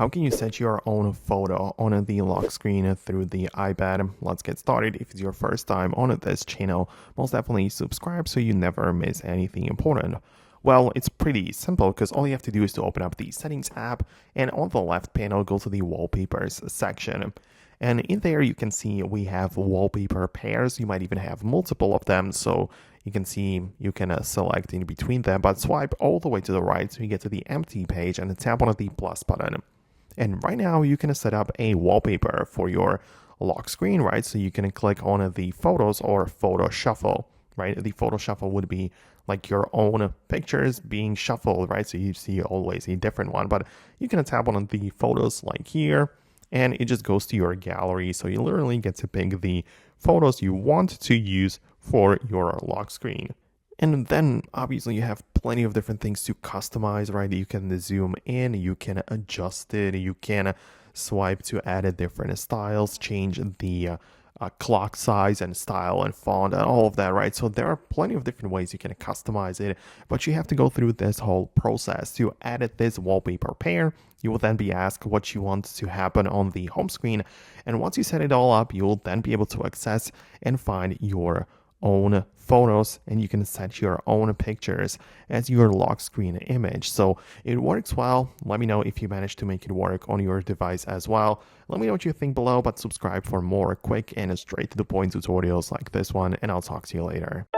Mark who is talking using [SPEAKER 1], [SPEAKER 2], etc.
[SPEAKER 1] How can you set your own photo on the lock screen through the iPad? Let's get started. If it's your first time on this channel, most definitely subscribe so you never miss anything important. Well, it's pretty simple because all you have to do is to open up the Settings app and on the left panel, go to the Wallpapers section. And in there, you can see we have wallpaper pairs. You might even have multiple of them. So you can see you can select in between them, but swipe all the way to the right so you get to the empty page and tap on the plus button. And right now you can set up a wallpaper for your lock screen, right? So you can click on the photos or photo shuffle, right? The photo shuffle would be like your own pictures being shuffled, right? So you see always a different one, but you can tap on the photos like here and it just goes to your gallery. So you literally get to pick the photos you want to use for your lock screen. And then obviously you have plenty of different things to customize, right? You can zoom in, you can adjust it, you can swipe to add different styles, change the clock size and style and font and all of that, right? So there are plenty of different ways you can customize it, but you have to go through this whole process to edit this wallpaper pair. You will then be asked what you want to happen on the home screen. And once you set it all up, you will then be able to access and find your own photos, and you can set your own pictures as your lock screen image. So it works well. Let me know if you manage to make it work on your device as well. Let me know what you think below, but subscribe for more quick and straight to the point tutorials like this one, and I'll talk to you later.